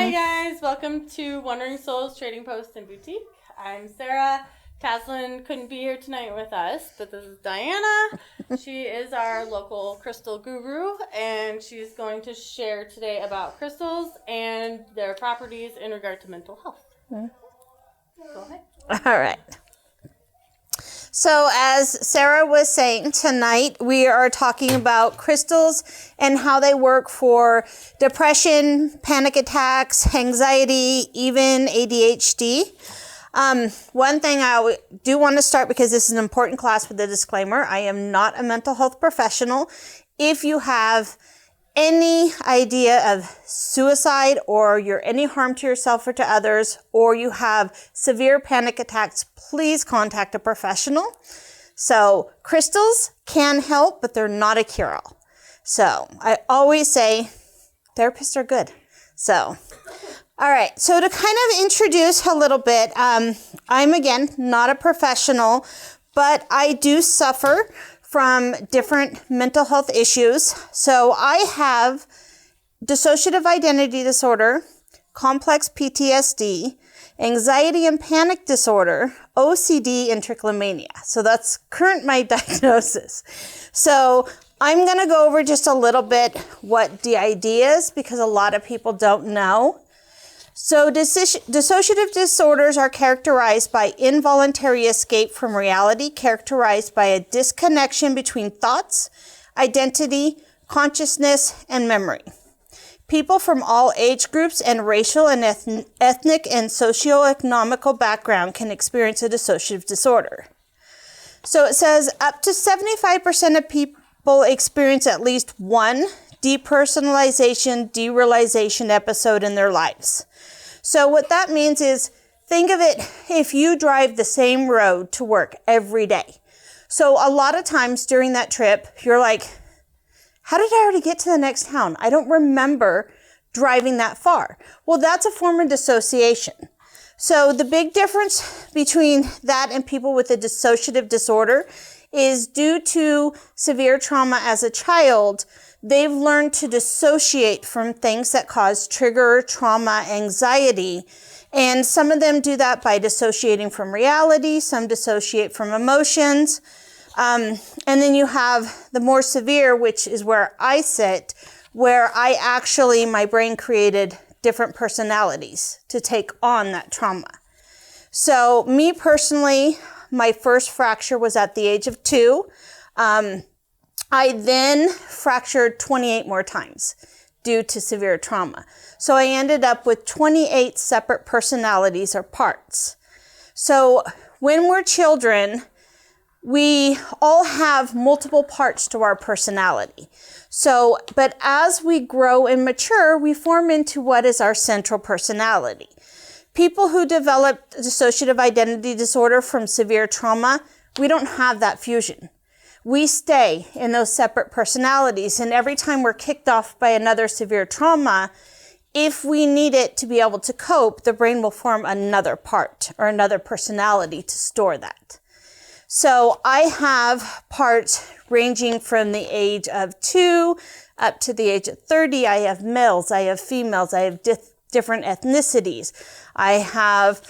Hi guys, welcome to Wandering Souls Trading Post and Boutique. I'm Sarah. Taslin couldn't be here tonight with us, but this is Diana. She is our local crystal guru, and she's going to share today about crystals and their properties in regard to mental health. Go ahead. All right. So as Sarah was saying, tonight we are talking about crystals and how they work for depression, panic attacks, anxiety, even ADHD. One thing I do want to start, because this is an important class, with a disclaimer. I am not a mental health professional. If you have any idea of suicide, or you're any harm to yourself or to others, or you have severe panic attacks, please contact a professional. So crystals can help, but they're not a cure-all. So I always say therapists are good. So, all right. So to kind of introduce a little bit, I'm again not a professional, but I do suffer from different mental health issues. So I have dissociative identity disorder, complex PTSD, anxiety and panic disorder, OCD, and trichomania. So that's current my diagnosis. So I'm going to go over just a little bit what DID is, because a lot of people don't know. So dissociative disorders are characterized by involuntary escape from reality, characterized by a disconnection between thoughts, identity, consciousness, and memory. People from all age groups and racial and ethnic and socioeconomical background can experience a dissociative disorder. So it says up to 75% of people experience at least one depersonalization, derealization episode in their lives. So what that means is, think of it if you drive the same road to work every day. So a lot of times during that trip, you're like, how did I already get to the next town? I don't remember driving that far. Well, that's a form of dissociation. So the big difference between that and people with a dissociative disorder is, due to severe trauma as a child, they've learned to dissociate from things that cause trigger, trauma, anxiety. And some of them do that by dissociating from reality. Some dissociate from emotions. And then you have the more severe, which is where I sit, where my brain created different personalities to take on that trauma. So me personally, my first fracture was at the age of 2. I then fractured 28 more times due to severe trauma. So I ended up with 28 separate personalities or parts. So when we're children, we all have multiple parts to our personality. So, but as we grow and mature, we form into what is our central personality. People who develop dissociative identity disorder from severe trauma, we don't have that fusion. We stay in those separate personalities, and every time we're kicked off by another severe trauma, if we need it to be able to cope, the brain will form another part or another personality to store that. So I have parts ranging from the age of 2 up to the age of 30. I have males, I have females, I have different ethnicities. I have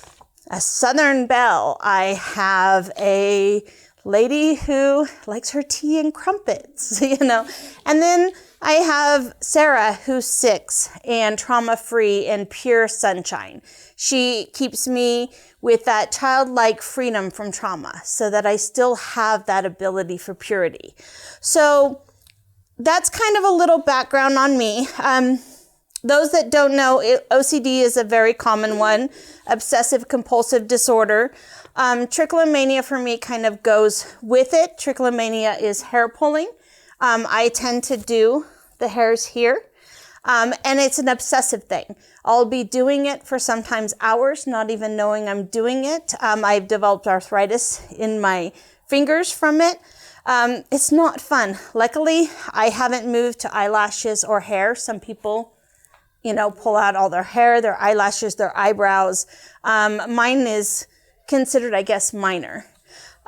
a Southern belle. I have a lady who likes her tea and crumpets, And then I have Sarah, who's 6 and trauma-free and pure sunshine. She keeps me with that childlike freedom from trauma, so that I still have that ability for purity. So that's kind of a little background on me. Those that don't know, OCD is a very common one, obsessive compulsive disorder. Trichomania for me kind of goes with it. Trichomania is hair pulling. I tend to do the hairs here. And it's an obsessive thing. I'll be doing it for sometimes hours, not even knowing I'm doing it. I've developed arthritis in my fingers from it. It's not fun. Luckily, I haven't moved to eyelashes or hair. Some people, pull out all their hair, their eyelashes, their eyebrows. Mine is considered, I guess, minor.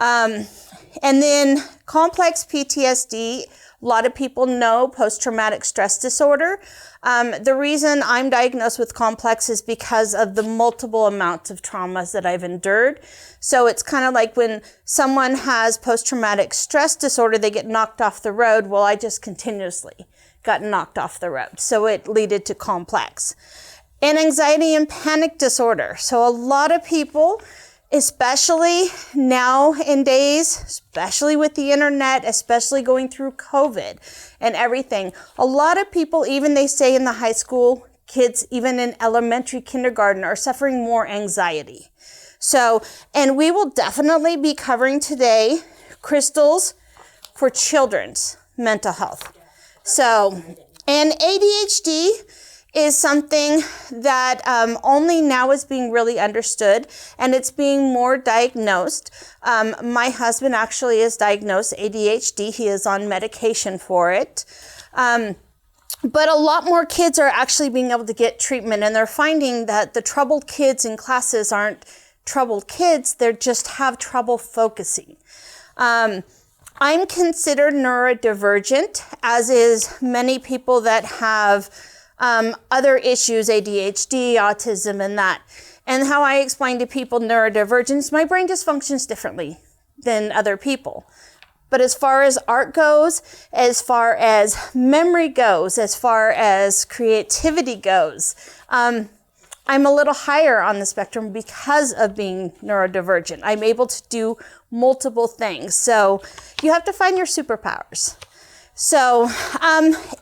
And then complex PTSD, a lot of people know post-traumatic stress disorder. The reason I'm diagnosed with complex is because of the multiple amounts of traumas that I've endured. So it's kind of like when someone has post-traumatic stress disorder, they get knocked off the road. Well, I just continuously got knocked off the road. So it led to complex. And anxiety and panic disorder. So a lot of people, especially nowadays, especially with the internet, especially going through COVID and everything, a lot of people, even they say in the high school, kids, even in elementary, kindergarten, are suffering more anxiety. So, and we will definitely be covering today crystals for children's mental health. So, and ADHD is something that only now is being really understood, and it's being more diagnosed. My husband actually is diagnosed ADHD. He is on medication for it. But a lot more kids are actually being able to get treatment, and they're finding that the troubled kids in classes aren't troubled kids, they just have trouble focusing. I'm considered neurodivergent, as is many people that have other issues, ADHD, autism, and that. And how I explain to people neurodivergence, my brain just functions differently than other people. But as far as art goes, as far as memory goes, as far as creativity goes, I'm a little higher on the spectrum because of being neurodivergent. I'm able to do multiple things. So you have to find your superpowers. So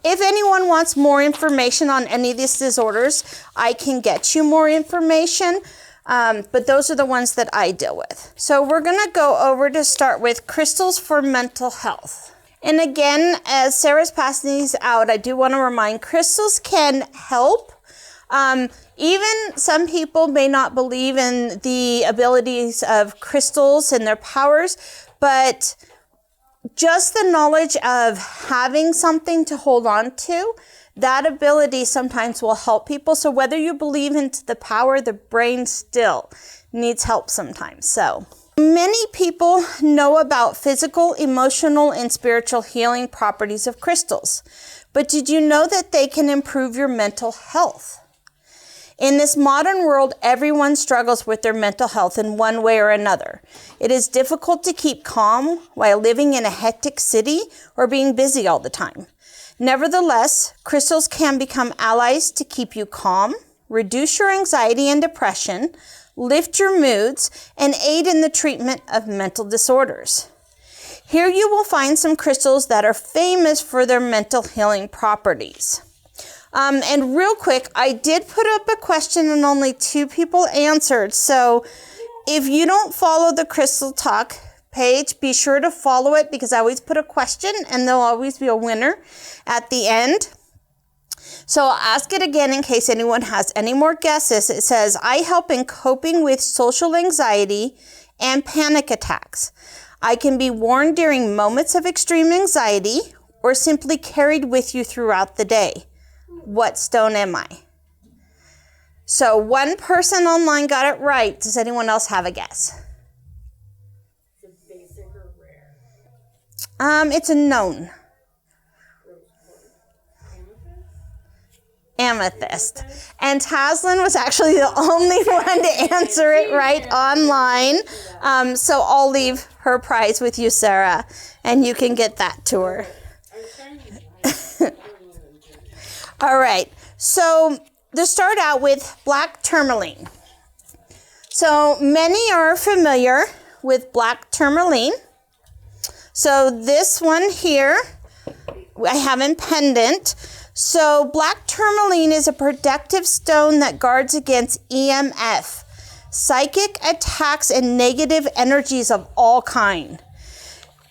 if anyone wants more information on any of these disorders, I can get you more information. But those are the ones that I deal with. So we're going to go over to start with crystals for mental health. And again, as Sarah's passing these out, I do want to remind crystals can help. Even some people may not believe in the abilities of crystals and their powers, but just the knowledge of having something to hold on to, that ability sometimes will help people. So whether you believe into the power, the brain still needs help sometimes. So many people know about physical, emotional, and spiritual healing properties of crystals. But did you know that they can improve your mental health? In this modern world, everyone struggles with their mental health in one way or another. It is difficult to keep calm while living in a hectic city or being busy all the time. Nevertheless, crystals can become allies to keep you calm, reduce your anxiety and depression, lift your moods, and aid in the treatment of mental disorders. Here you will find some crystals that are famous for their mental healing properties. And real quick, I did put up a question and only 2 people answered. So if you don't follow the Crystal Talk page, be sure to follow it, because I always put a question and there'll always be a winner at the end. So I'll ask it again in case anyone has any more guesses. It says, I help in coping with social anxiety and panic attacks. I can be worn during moments of extreme anxiety or simply carried with you throughout the day. What stone am I? So 1 person online got it right. Does anyone else have a guess? Is it basic or rare? It's a known. Amethyst. And Taslin was actually the only one to answer it right online. So I'll leave her prize with you, Sarah, and you can get that to her. All right, so to start out with black tourmaline. So many are familiar with black tourmaline. So this one here, I have in pendant. So black tourmaline is a protective stone that guards against EMF, psychic attacks, and negative energies of all kind.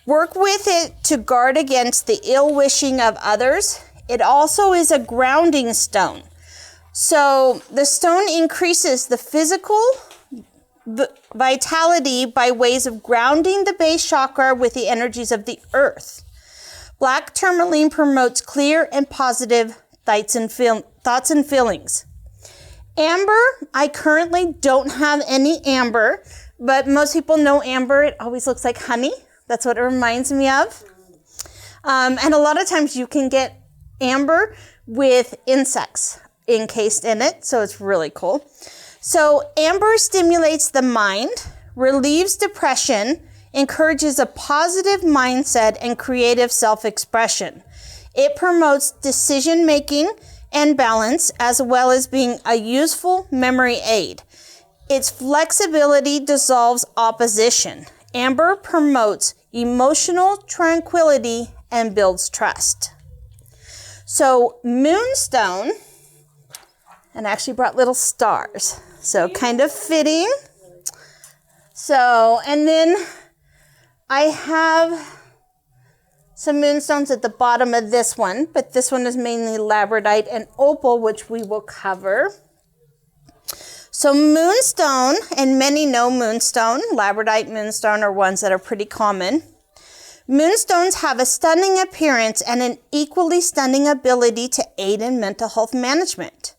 Work with it to guard against the ill wishing of others. It also is a grounding stone. So the stone increases the physical vitality by ways of grounding the base chakra with the energies of the earth. Black tourmaline promotes clear and positive thoughts and feelings. Amber, I currently don't have any amber, but most people know amber. It always looks like honey. That's what it reminds me of. And a lot of times you can get amber with insects encased in it, so it's really cool. So amber stimulates the mind, relieves depression, encourages a positive mindset and creative self-expression. It promotes decision-making and balance, as well as being a useful memory aid. Its flexibility dissolves opposition. Amber promotes emotional tranquility and builds trust. So moonstone, and I actually brought little stars, so kind of fitting. So, and then I have some moonstones at the bottom of this one, but this one is mainly labradorite and opal, which we will cover. So moonstone, and many know moonstone, labradorite, moonstone are ones that are pretty common. Moonstones have a stunning appearance and an equally stunning ability to aid in mental health management.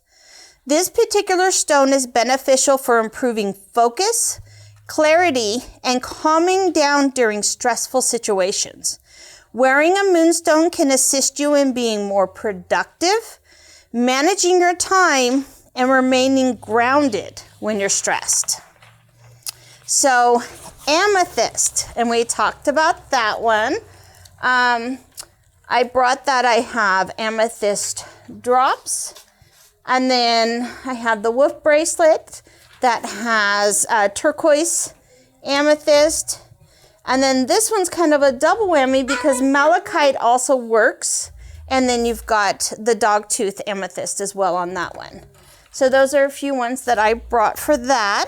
This particular stone is beneficial for improving focus, clarity, and calming down during stressful situations. Wearing a moonstone can assist you in being more productive, managing your time, and remaining grounded when you're stressed. So amethyst, and we talked about that one. I brought that. I have amethyst drops, and then I have the wolf bracelet that has turquoise amethyst. And then this one's kind of a double whammy because malachite also works. And then you've got the dogtooth amethyst as well on that one. So those are a few ones that I brought for that.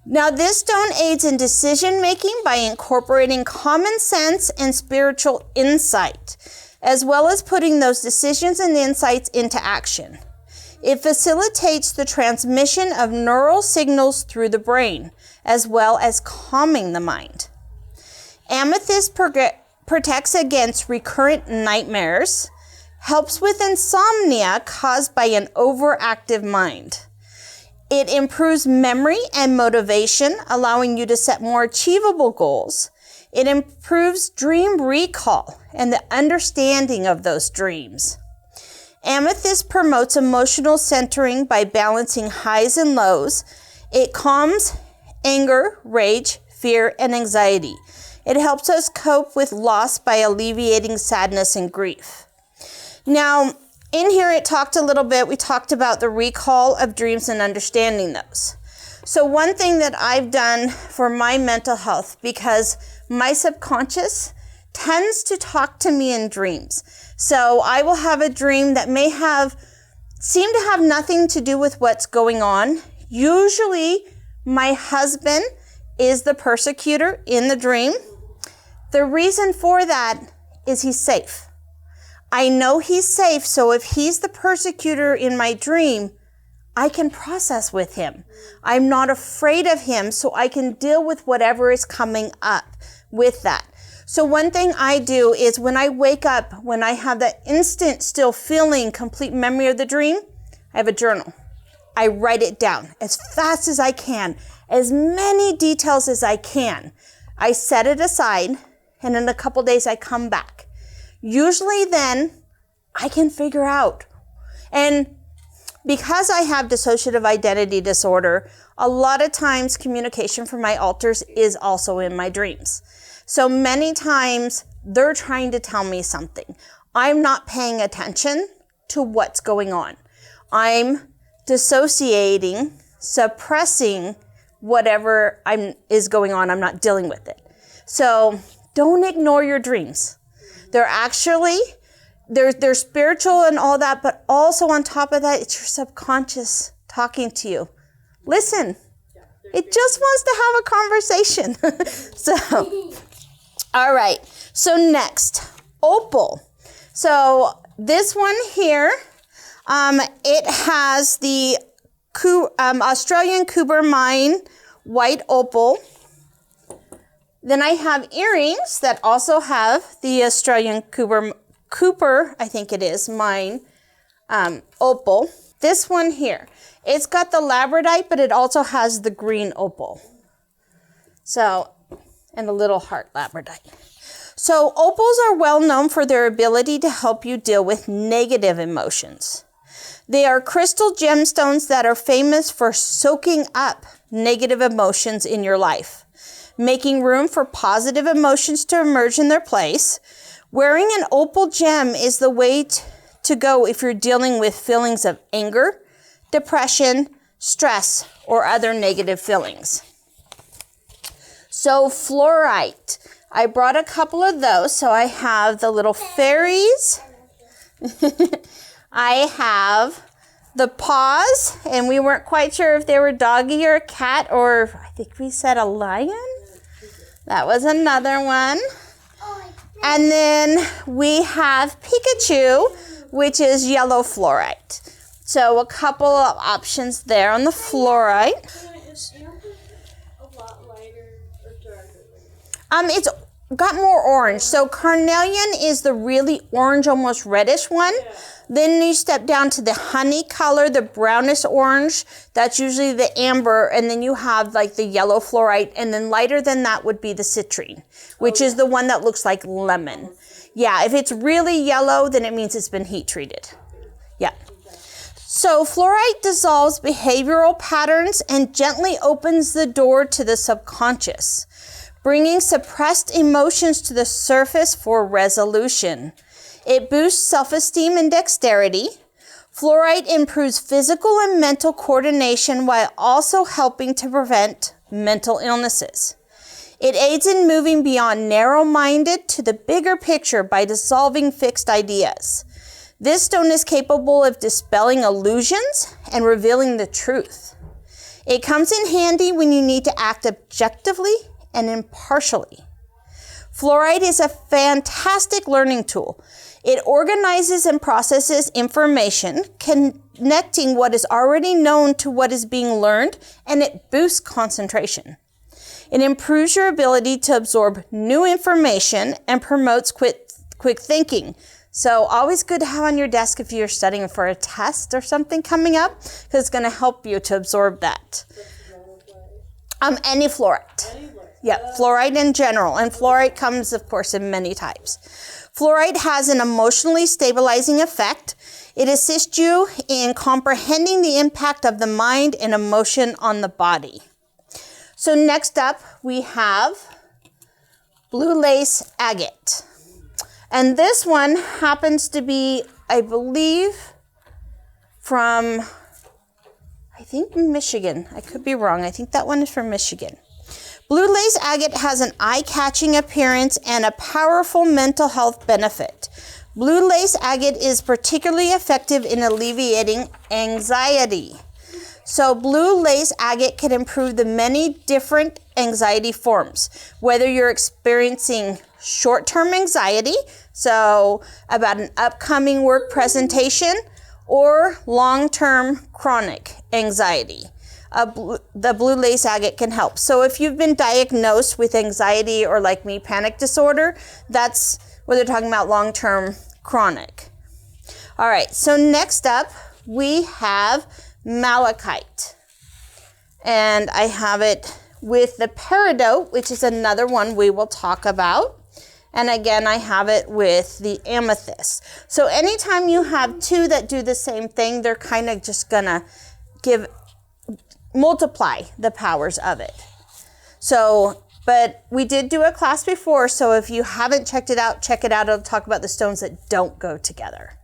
Now this stone aids in decision making by incorporating common sense and spiritual insight, as well as putting those decisions and insights into action. It facilitates the transmission of neural signals through the brain, as well as calming the mind. Amethyst protects against recurrent nightmares, helps with insomnia caused by an overactive mind. It improves memory and motivation, allowing you to set more achievable goals. It improves dream recall and the understanding of those dreams. Amethyst promotes emotional centering by balancing highs and lows. It calms anger, rage, fear, and anxiety. It helps us cope with loss by alleviating sadness and grief. Now, in here it talked a little bit, we talked about the recall of dreams and understanding those. So one thing that I've done for my mental health, because my subconscious tends to talk to me in dreams. So I will have a dream that may seem to have nothing to do with what's going on. Usually my husband is the persecutor in the dream. The reason for that is he's safe. I know he's safe, so if he's the persecutor in my dream, I can process with him. I'm not afraid of him, so I can deal with whatever is coming up with that. So one thing I do is when I wake up, when I have that instant still feeling, complete memory of the dream, I have a journal. I write it down as fast as I can, as many details as I can. I set it aside, and in a couple days I come back. Usually then I can figure out. And because I have dissociative identity disorder, a lot of times communication from my alters is also in my dreams. So many times they're trying to tell me something. I'm not paying attention to what's going on. I'm dissociating, suppressing whatever is going on. I'm not dealing with it. So don't ignore your dreams. They're actually, they're spiritual and all that, but also on top of that, it's your subconscious talking to you. Listen, it just wants to have a conversation. So, all right. So next, opal. So this one here, it has the Australian Cooper Mine white opal. Then I have earrings that also have the Australian Cooper, I think it is, mine opal. This one here, it's got the labradorite, but it also has the green opal. So, and a little heart labradorite. So opals are well known for their ability to help you deal with negative emotions. They are crystal gemstones that are famous for soaking up negative emotions in your life, making room for positive emotions to emerge in their place. Wearing an opal gem is the way to go if you're dealing with feelings of anger, depression, stress, or other negative feelings. So fluorite. I brought a couple of those. So I have the little fairies. I have the paws, and we weren't quite sure if they were doggy or a cat, or I think we said a lion. That was another one. And then we have Pikachu, which is yellow fluorite. So a couple of options there on the fluorite. Is a lot lighter or darker? It's got more orange. So carnelian is the really orange, almost reddish one. Yeah. Then you step down to the honey color, the brownish orange. That's usually the amber. And then you have like the yellow fluorite. And then lighter than that would be the citrine, which is the one that looks like lemon. Yeah, if it's really yellow, then it means it's been heat treated. Yeah. So fluorite dissolves behavioral patterns and gently opens the door to the subconscious, bringing suppressed emotions to the surface for resolution. It boosts self-esteem and dexterity. Fluorite improves physical and mental coordination while also helping to prevent mental illnesses. It aids in moving beyond narrow-minded to the bigger picture by dissolving fixed ideas. This stone is capable of dispelling illusions and revealing the truth. It comes in handy when you need to act objectively and impartially. Fluorite is a fantastic learning tool. It organizes and processes information, connecting what is already known to what is being learned, and it boosts concentration. It improves your ability to absorb new information and promotes quick thinking. So always good to have on your desk if you're studying for a test or something coming up, because it's going to help you to absorb that. Any fluorite. Yeah, fluorite in general. And fluorite comes, of course, in many types. Fluorite has an emotionally stabilizing effect. It assists you in comprehending the impact of the mind and emotion on the body. So next up, we have blue lace agate. And this one happens to be, I believe, from, I think, Michigan. I could be wrong. I think that one is from Michigan. Blue lace agate has an eye-catching appearance and a powerful mental health benefit. Blue lace agate is particularly effective in alleviating anxiety. So blue lace agate can improve the many different anxiety forms, whether you're experiencing short-term anxiety, so about an upcoming work presentation, or long-term chronic anxiety. The blue lace agate can help. So if you've been diagnosed with anxiety or, like me, panic disorder, that's what they're talking about, long-term chronic. All right, so next up we have malachite. And I have it with the peridot, which is another one we will talk about. And again, I have it with the amethyst. So anytime you have two that do the same thing, they're kind of just gonna multiply the powers of it. So, but we did do a class before, so if you haven't checked it out, check it out. It'll talk about the stones that don't go together.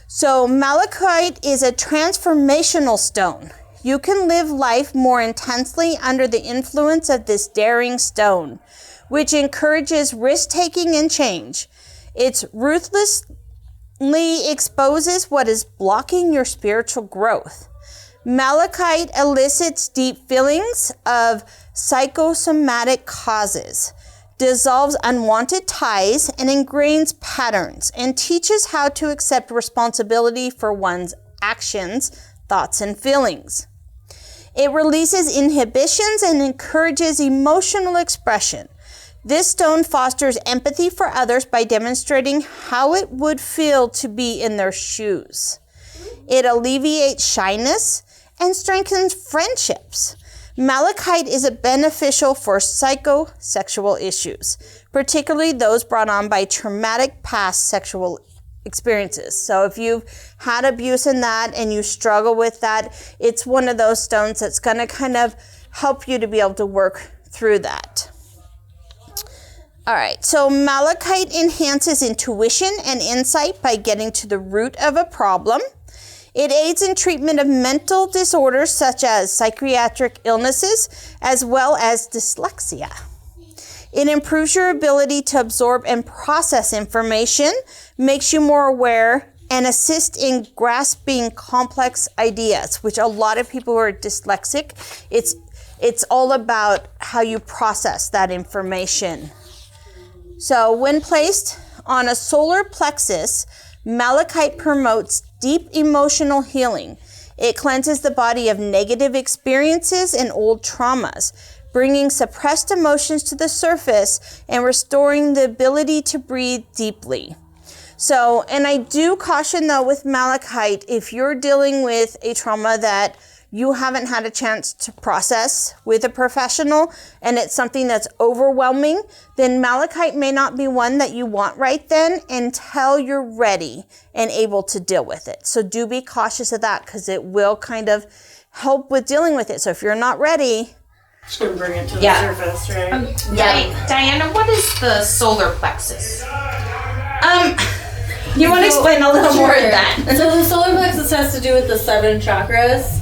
So malachite is a transformational stone. You can live life more intensely under the influence of this daring stone, which encourages risk-taking and change. It ruthlessly exposes what is blocking your spiritual growth. Malachite elicits deep feelings of psychosomatic causes, dissolves unwanted ties, and ingrains patterns, and teaches how to accept responsibility for one's actions, thoughts, and feelings. It releases inhibitions and encourages emotional expression. This stone fosters empathy for others by demonstrating how it would feel to be in their shoes. It alleviates shyness and strengthens friendships. Malachite is beneficial for psychosexual issues, particularly those brought on by traumatic past sexual experiences. So if you've had abuse in that and you struggle with that, it's one of those stones that's going to kind of help you to be able to work through that. All right, so malachite enhances intuition and insight by getting to the root of a problem. It aids in treatment of mental disorders such as psychiatric illnesses, as well as dyslexia. It improves your ability to absorb and process information, makes you more aware, and assists in grasping complex ideas, which a lot of people who are dyslexic, it's all about how you process that information. So when placed on a solar plexus, malachite promotes deep emotional healing. It cleanses the body of negative experiences and old traumas, bringing suppressed emotions to the surface and restoring the ability to breathe deeply. So, and I do caution though with malachite, if you're dealing with a trauma that you haven't had a chance to process with a professional and it's something that's overwhelming, then malachite may not be one that you want right then until you're ready and able to deal with it. So do be cautious of that because it will kind of help with dealing with it. So if you're not ready, it's going to bring it to the surface, right? Diana, what is the solar plexus? You want to explain a little more of that? So the solar plexus has to do with the 7 chakras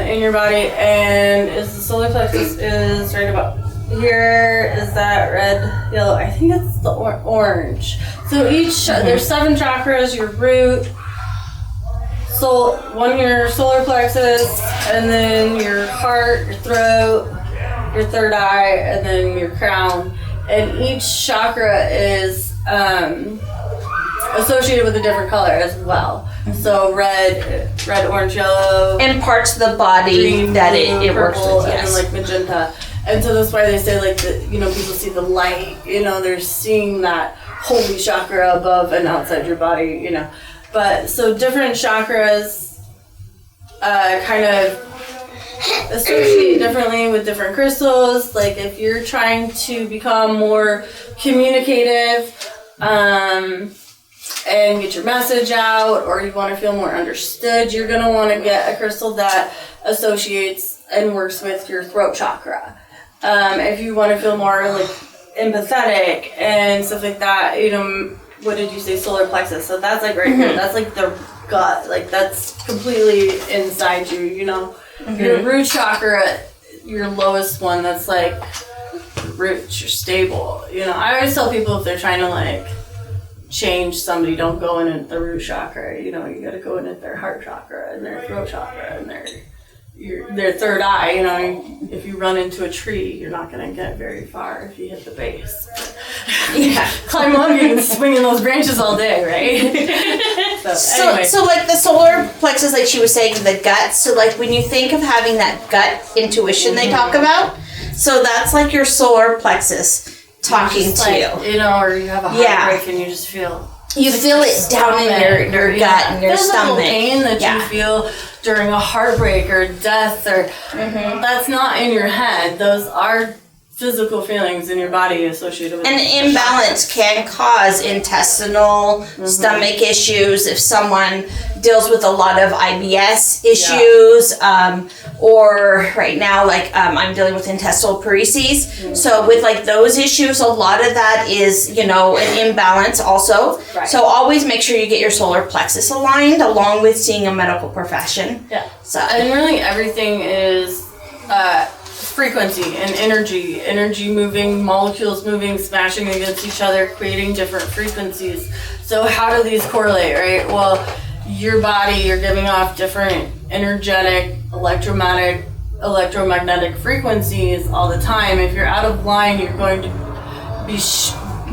in your body, and the solar plexus is right about here. Is that red, yellow? I think it's the orange. So each there's 7 chakras. Your root, your solar plexus, and then your heart, your throat, your third eye, and then your crown. And each chakra is associated with a different color as well. So red, orange, yellow, and parts of the body green, that blue, it works purple, with, yes. and like magenta. And so that's why they say like people see the light. They're seeing that holy chakra above and outside your body. But so different chakras kind of associate differently with different crystals. Like if you're trying to become more communicative and get your message out, or you want to feel more understood, you're going to want to get a crystal that associates and works with your throat chakra. If you want to feel more like empathetic and stuff like that, what did you say, solar plexus? So that's like right here. That's like the gut. Like that's completely inside you, Your root chakra, your lowest one, that's like roots, you're stable. I always tell people if they're trying to like change somebody, don't go in at the root chakra. You got to go in at their heart chakra and their throat chakra and their third eye. If you run into a tree, you're not going to get very far if you hit the base. Climb up, you can swing in those branches all day, right? So like the solar plexus, like she was saying, the gut. So like when you think of having that gut intuition they talk about, so that's like your solar plexus talking to you. Or you have a heartbreak and you just feel... You feel it down in your gut and your stomach. The pain that you feel during a heartbreak or death, or that's not in your head. Those are physical feelings in your body associated with an imbalance can cause intestinal stomach issues if someone deals with a lot of IBS issues, or right now like I'm dealing with intestinal paresis. So with like those issues, a lot of that is an imbalance also. So always make sure you get your solar plexus aligned along with seeing a medical profession. So and really everything is frequency and energy moving, molecules moving, smashing against each other, creating different frequencies. So how do these correlate, right? Well, your body, you're giving off different energetic, electromagnetic frequencies all the time. If you're out of line, you're going to be,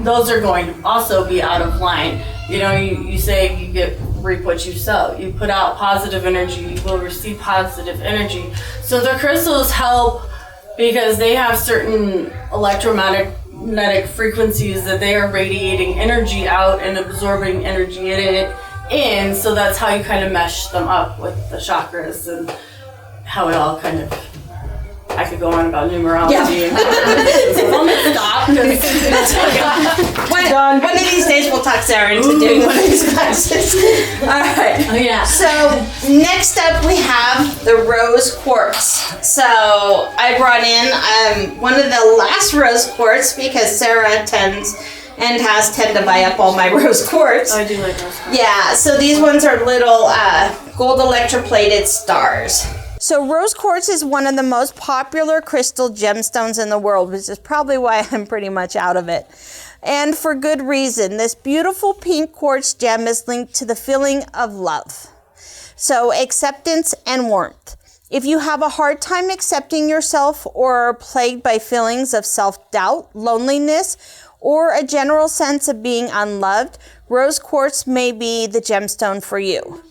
those are going to also be out of line. You say you reap what you sow. You put out positive energy, you will receive positive energy. So the crystals help because they have certain electromagnetic frequencies that they are radiating energy out and absorbing energy in. So that's how you kind of mesh them up with the chakras and how it all kind of could go on about numerology. One of these days we'll talk Sarah into doing one of these classes. All right. Oh yeah. So next up we have the rose quartz. So I brought in one of the last rose quartz because Sarah tends to buy up all my rose quartz. I do like rose quartz. Yeah. So these ones are little gold electroplated stars. So rose quartz is one of the most popular crystal gemstones in the world, which is probably why I'm pretty much out of it. And for good reason. This beautiful pink quartz gem is linked to the feeling of love. So acceptance and warmth. If you have a hard time accepting yourself or are plagued by feelings of self-doubt, loneliness, or a general sense of being unloved, rose quartz may be the gemstone for you.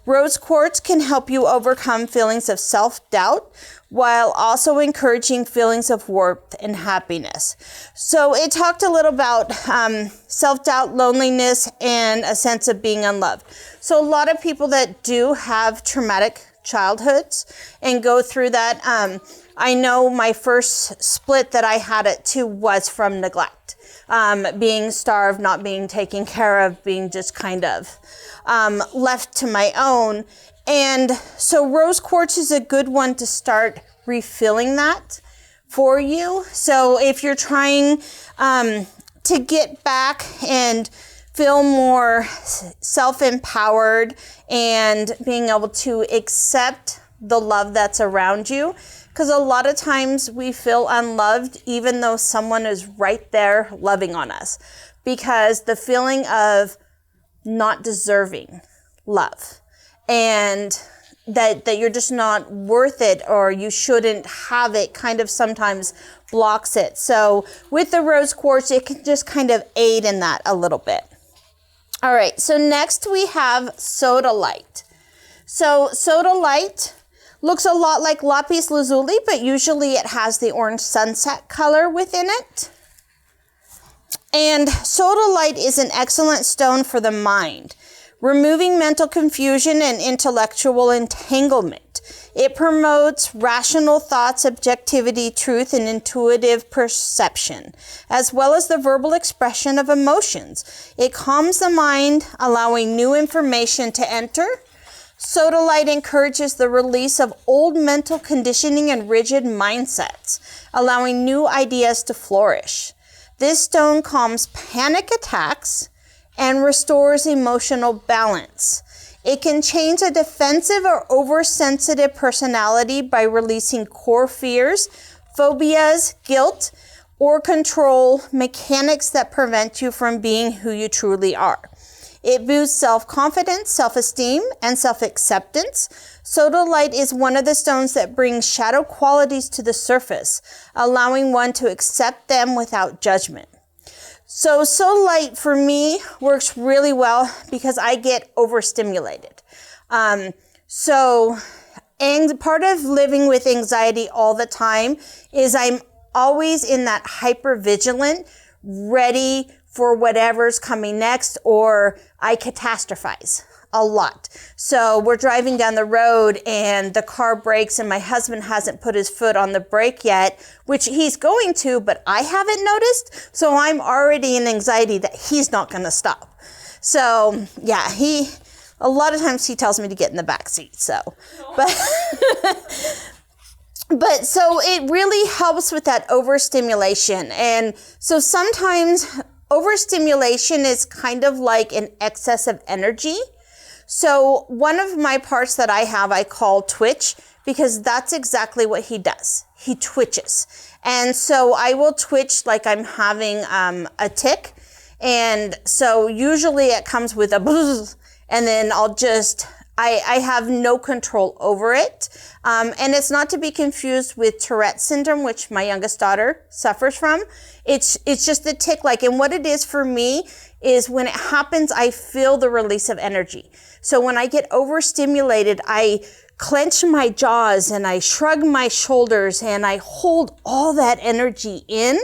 Rose quartz can help you overcome feelings of self-doubt while also encouraging feelings of warmth and happiness. So it talked a little about self-doubt, loneliness, and a sense of being unloved. So a lot of people that do have traumatic childhoods and go through that, I know my first split that I had it to was from neglect. Being starved, not being taken care of, being just kind of left to my own. And so rose quartz is a good one to start refilling that for you. So if you're trying to get back and feel more self-empowered and being able to accept the love that's around you, because a lot of times we feel unloved even though someone is right there loving on us, because the feeling of not deserving love and that you're just not worth it or you shouldn't have it kind of sometimes blocks it. So with the rose quartz, it can just kind of aid in that a little bit. All right, so next we have sodalite. So sodalite looks a lot like lapis lazuli, but usually it has the orange sunset color within it. And sodalite is an excellent stone for the mind, removing mental confusion and intellectual entanglement. It promotes rational thoughts, objectivity, truth, and intuitive perception, as well as the verbal expression of emotions. It calms the mind, allowing new information to enter. Sodalite encourages the release of old mental conditioning and rigid mindsets, allowing new ideas to flourish. This stone calms panic attacks and restores emotional balance. It can change a defensive or oversensitive personality by releasing core fears, phobias, guilt, or control mechanics that prevent you from being who you truly are. It boosts self-confidence, self-esteem, and self-acceptance. Sodalite is one of the stones that brings shadow qualities to the surface, allowing one to accept them without judgment. So sodalite for me works really well because I get overstimulated. So part of living with anxiety all the time is I'm always in that hyper-vigilant, ready for whatever's coming next, or I catastrophize a lot. So we're driving down the road and the car brakes and my husband hasn't put his foot on the brake yet, which he's going to, but I haven't noticed. So I'm already in anxiety that he's not going to stop. So yeah, a lot of times he tells me to get in the back seat. So, but so it really helps with that overstimulation. And so sometimes overstimulation is kind of like an excess of energy. So one of my parts that I have, I call twitch, because that's exactly what he does. He twitches. And so I will twitch like I'm having a tic. And so usually it comes with a buzz, and then I have no control over it. And it's not to be confused with Tourette syndrome, which my youngest daughter suffers from. It's just a tic like, and what it is for me is when it happens, I feel the release of energy. So when I get overstimulated, I clench my jaws and I shrug my shoulders and I hold all that energy in.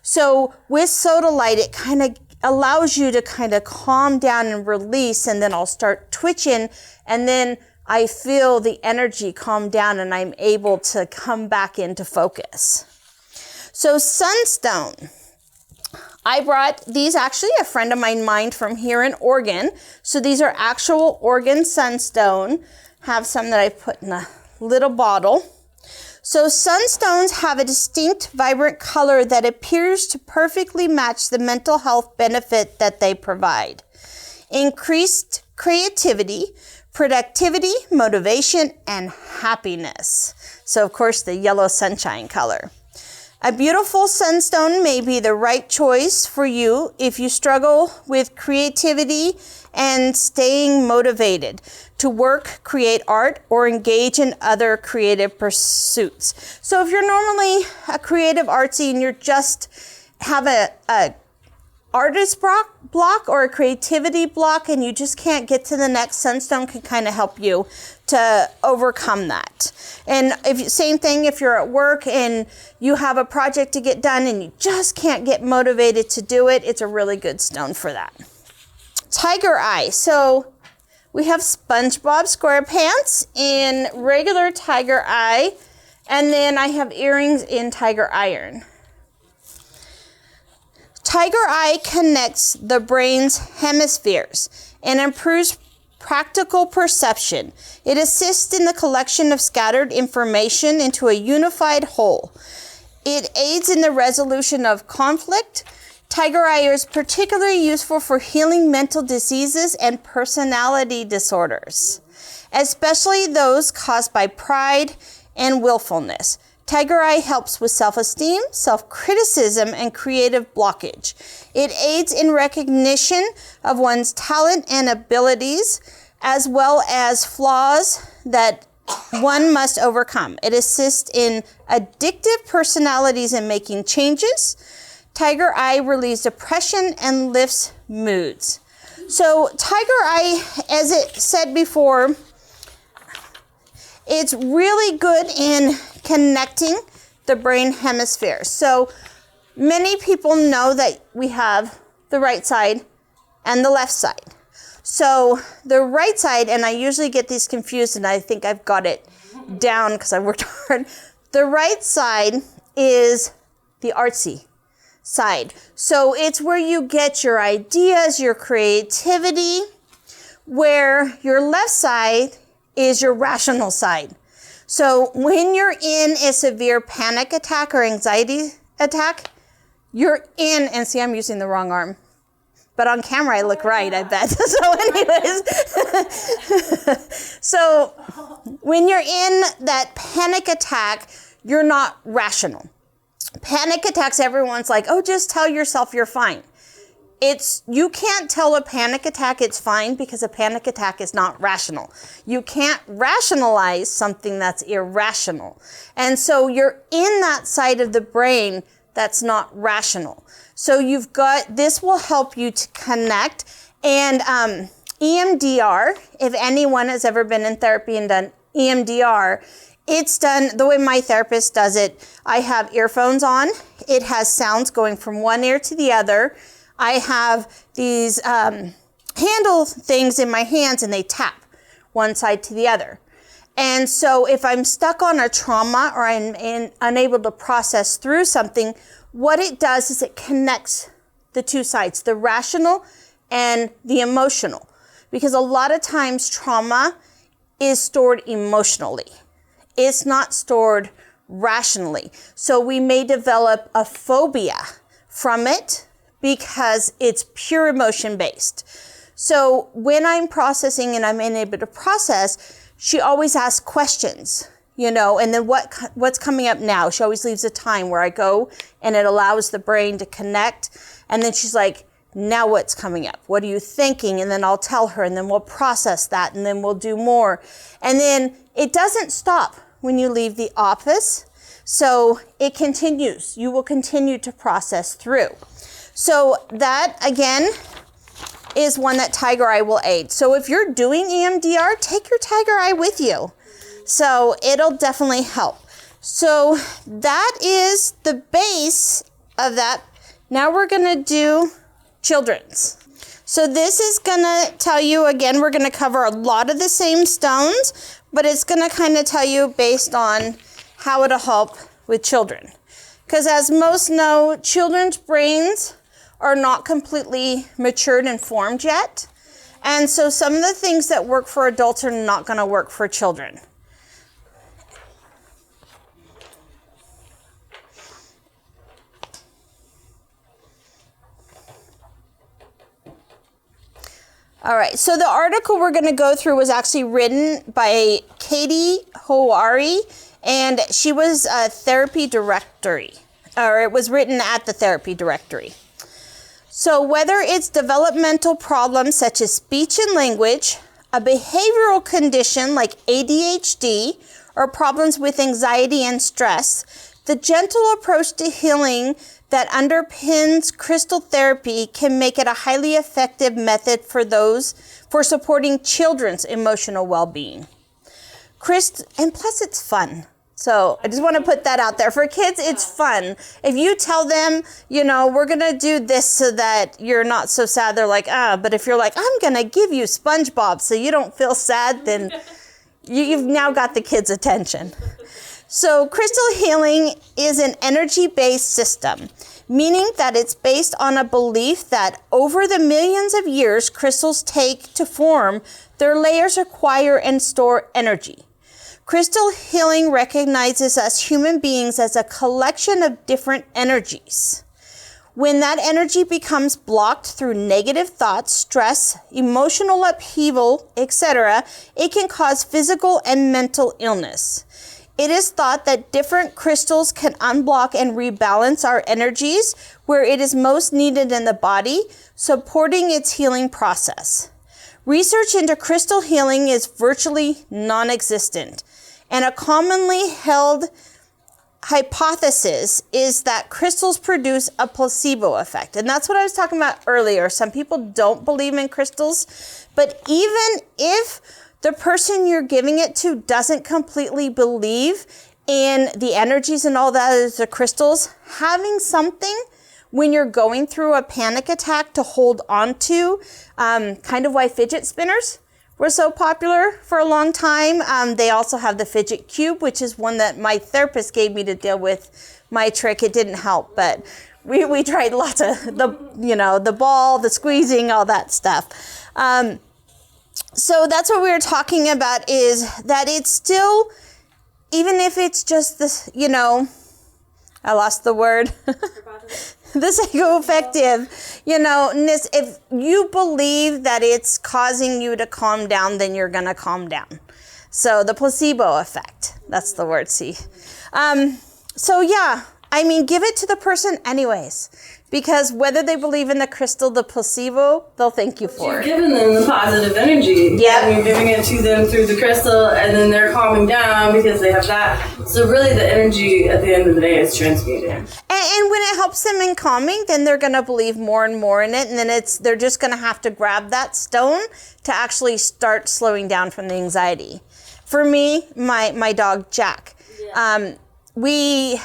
So with sodalite, it kind of allows you to kind of calm down and release, and then I'll start twitching, and then I feel the energy calm down and I'm able to come back into focus. So sunstone. I brought these, actually a friend of mine mined from here in Oregon. So these are actual Oregon sunstone. Have some that I put in a little bottle. So sunstones have a distinct, vibrant color that appears to perfectly match the mental health benefit that they provide. Increased creativity, productivity, motivation, and happiness. So of course the yellow sunshine color. A beautiful sunstone may be the right choice for you if you struggle with creativity and staying motivated to work, create art, or engage in other creative pursuits. So if you're normally a creative artsy and you're just have a artist block or a creativity block and you just can't get to the next, sunstone can kind of help you to overcome that. And same thing if you're at work and you have a project to get done and you just can't get motivated to do it, it's a really good stone for that. Tiger eye. So we have SpongeBob SquarePants in regular tiger eye, and then I have earrings in tiger iron. Tiger eye connects the brain's hemispheres and improves practical perception. It assists in the collection of scattered information into a unified whole. It aids in the resolution of conflict. Tiger eye is particularly useful for healing mental diseases and personality disorders, especially those caused by pride and willfulness. Tiger eye helps with self-esteem, self-criticism, and creative blockage. It aids in recognition of one's talent and abilities, as well as flaws that one must overcome. It assists in addictive personalities and making changes. Tiger eye relieves depression and lifts moods. So tiger eye, as it said before, it's really good in connecting the brain hemispheres. So many people know that we have the right side and the left side. So the right side, and I usually get these confused and I think I've got it down because I worked hard. The right side is the artsy side. So it's where you get your ideas, your creativity, where your left side is your rational side. So when you're in a severe panic attack or anxiety attack, you're in, and see, I'm using the wrong arm, but on camera I look right, I bet. So anyways, so when you're in that panic attack, you're not rational. Panic attacks, everyone's like, oh, just tell yourself you're fine. You can't tell a panic attack it's fine because a panic attack is not rational. You can't rationalize something that's irrational. And so you're in that side of the brain that's not rational. So you've got, this will help you to connect. And EMDR, if anyone has ever been in therapy and done EMDR, it's done the way my therapist does it. I have earphones on. It has sounds going from one ear to the other. I have these handle things in my hands and they tap one side to the other. And so if I'm stuck on a trauma or I'm unable to process through something, what it does is it connects the two sides, the rational and the emotional. Because a lot of times trauma is stored emotionally. It's not stored rationally. So we may develop a phobia from it because it's pure emotion based. So when I'm processing and I'm unable to process, she always asks questions, and then what's coming up now? She always leaves a time where I go and it allows the brain to connect. And then she's like, now what's coming up? What are you thinking? And then I'll tell her and then we'll process that and then we'll do more. And then it doesn't stop when you leave the office. So it continues. You will continue to process through. So that, again, is one that Tiger Eye will aid. So if you're doing EMDR, take your Tiger Eye with you. So it'll definitely help. So that is the base of that. Now we're going to do children's. So this is going to tell you, again, we're going to cover a lot of the same stones, but it's going to kind of tell you based on how it'll help with children. Because as most know, children's brains are not completely matured and formed yet. And so some of the things that work for adults are not going to work for children. All right, so the article we're going to go through was actually written by Katie Houari, and she was a therapy directory, or it was written at the therapy directory. So whether it's developmental problems such as speech and language, a behavioral condition like ADHD, or problems with anxiety and stress, the gentle approach to healing that underpins crystal therapy can make it a highly effective method for supporting children's emotional well-being. And plus it's fun. So I just want to put that out there. For kids, it's fun. If you tell them, we're going to do this so that you're not so sad, they're like, but if you're like, I'm going to give you SpongeBob so you don't feel sad, then you've now got the kids' attention. So crystal healing is an energy-based system, meaning that it's based on a belief that over the millions of years crystals take to form, their layers acquire and store energy. Crystal healing recognizes us human beings as a collection of different energies. When that energy becomes blocked through negative thoughts, stress, emotional upheaval, etc., it can cause physical and mental illness. It is thought that different crystals can unblock and rebalance our energies where it is most needed in the body, supporting its healing process. Research into crystal healing is virtually non-existent, and a commonly held hypothesis is that crystals produce a placebo effect. And that's what I was talking about earlier. Some people don't believe in crystals, but even if the person you're giving it to doesn't completely believe in the energies and all that as the crystals, having something when you're going through a panic attack to hold on to, kind of why fidget spinners were so popular for a long time. They also have the fidget cube, which is one that my therapist gave me to deal with my trick. It didn't help, but we tried lots of the ball, the squeezing, all that stuff. So that's what we were talking about, is that it's still, even if it's just this, I lost the word. The psychoeffective, if you believe that it's causing you to calm down, then you're going to calm down. So the placebo effect, that's the word, see. So yeah, give it to the person anyways, because whether they believe in the crystal, the placebo, they'll thank you for it. You're giving them the positive energy. Yeah. You're giving it to them through the crystal, and then they're calming down because they have that. So really the energy at the end of the day is transmuted. And when it helps them in calming, then they're going to believe more and more in it. And then they're just going to have to grab that stone to actually start slowing down from the anxiety. For me, my dog, Jack, we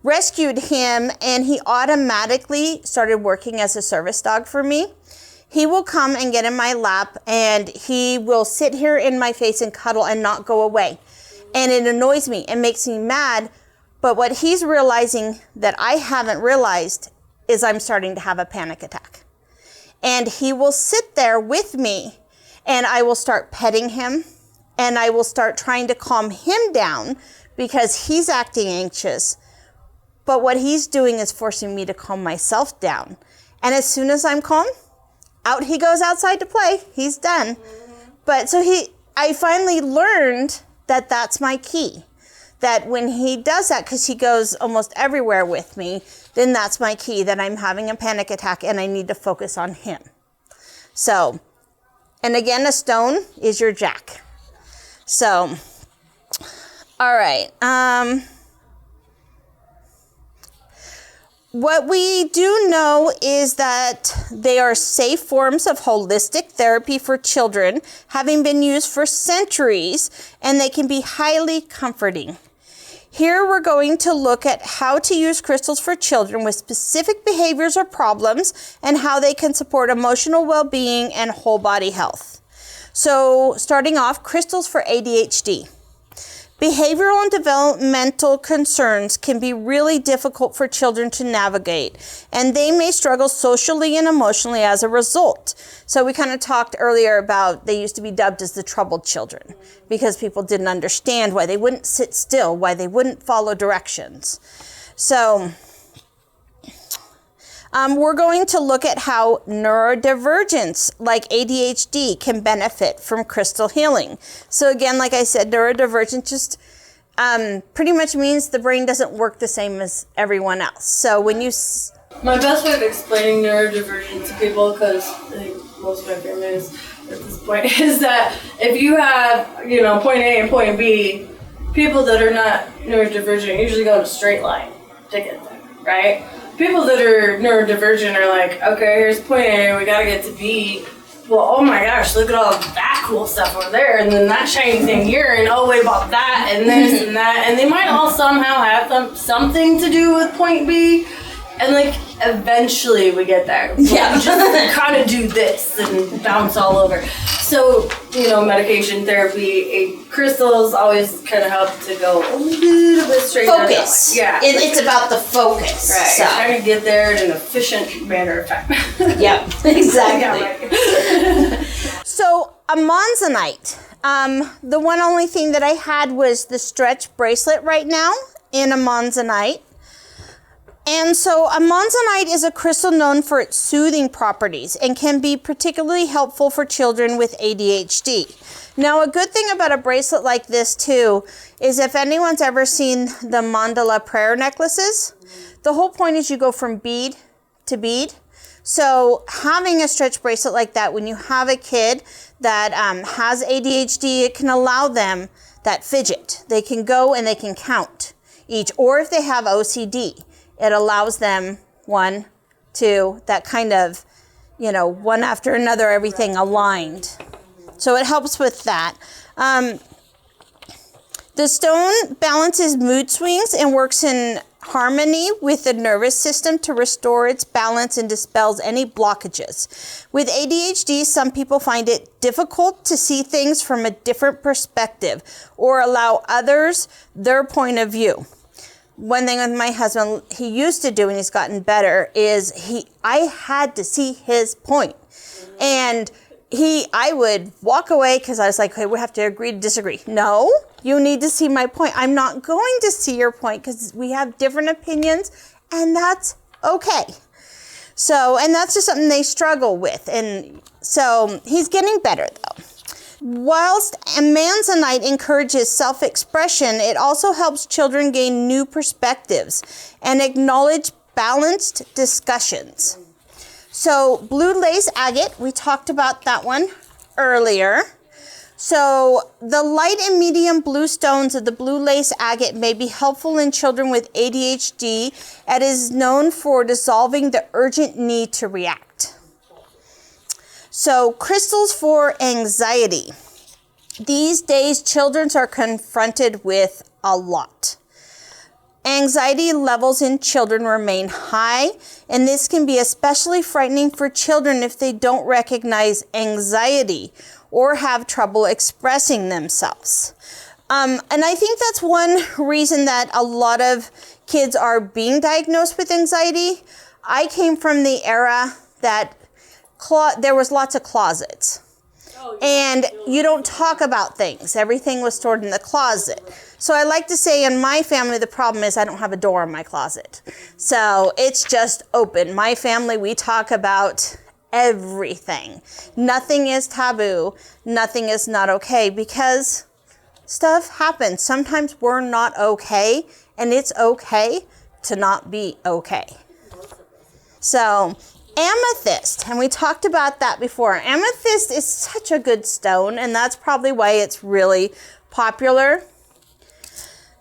rescued him, and he automatically started working as a service dog for me. He will come and get in my lap, and he will sit here in my face and cuddle and not go away. And it annoys me and makes me mad. But what he's realizing that I haven't realized is I'm starting to have a panic attack. And he will sit there with me, and I will start petting him, and I will start trying to calm him down because he's acting anxious. But what he's doing is forcing me to calm myself down. And as soon as I'm calm, out he goes outside to play. He's done. But so I finally learned that that's my key. That when he does that, because he goes almost everywhere with me, then that's my key, that I'm having a panic attack and I need to focus on him. So, and again, a stone is your Jack. So, all right. What we do know is that they are safe forms of holistic therapy for children, having been used for centuries, and they can be highly comforting. Here we're going to look at how to use crystals for children with specific behaviors or problems and how they can support emotional well-being and whole body health. So starting off, crystals for ADHD. Behavioral and developmental concerns can be really difficult for children to navigate, and they may struggle socially and emotionally as a result. So we kind of talked earlier about they used to be dubbed as the troubled children because people didn't understand why they wouldn't sit still, why they wouldn't follow directions. So we're going to look at how neurodivergence, like ADHD, can benefit from crystal healing. So again, like I said, neurodivergence just pretty much means the brain doesn't work the same as everyone else. So when you... My best way of explaining neurodivergent to people, because I think most of my family is at this point, is that if you have, point A and point B, people that are not neurodivergent usually go in a straight line to get there, right? People that are neurodivergent are like, okay, here's point A, we gotta get to B. Well, oh my gosh, look at all that cool stuff over there, and then that shiny thing here, and oh, wait about that, and this and that. And they might all somehow have something to do with point B. And like, eventually we get there. Yeah. We just kind of do this and bounce all over. So, medication, therapy, crystals always kind of help to go a little bit straight. Focus. Yeah. It's about the focus. Right. So. Trying to get there in an efficient manner of time. Yep, exactly. So, a monzonite. The one only thing that I had was the stretch bracelet right now in a monzonite. And so a monzonite is a crystal known for its soothing properties and can be particularly helpful for children with ADHD. Now, a good thing about a bracelet like this too is if anyone's ever seen the mandala prayer necklaces, the whole point is you go from bead to bead. So having a stretch bracelet like that, when you have a kid that has ADHD, it can allow them that fidget. They can go and they can count each, or if they have OCD, it allows them 1, 2, that kind of, one after another, everything aligned. So it helps with that. The stone balances mood swings and works in harmony with the nervous system to restore its balance and dispels any blockages. With ADHD, some people find it difficult to see things from a different perspective or allow others their point of view. One thing with my husband, he used to do, and he's gotten better, is I had to see his point. And I would walk away because I was like, okay, we have to agree to disagree. No, you need to see my point. I'm not going to see your point because we have different opinions, and that's okay. So, and that's just something they struggle with. And so he's getting better though. Whilst a manzonite encourages self-expression, it also helps children gain new perspectives and acknowledge balanced discussions. So blue lace agate, we talked about that one earlier. So the light and medium blue stones of the blue lace agate may be helpful in children with ADHD, and is known for dissolving the urgent need to react. So crystals for anxiety. These days, children are confronted with a lot. Anxiety levels in children remain high, and this can be especially frightening for children if they don't recognize anxiety or have trouble expressing themselves. And I think that's one reason that a lot of kids are being diagnosed with anxiety. I came from the era that there was lots of closets. And you don't talk about things. Everything was stored in the closet. So I like to say in my family, the problem is I don't have a door in my closet. So it's just open. My family, we talk about everything. Nothing is taboo. Nothing is not okay because stuff happens. Sometimes we're not okay, and it's okay to not be okay. So amethyst, and we talked about that before. Amethyst is such a good stone, and that's probably why it's really popular.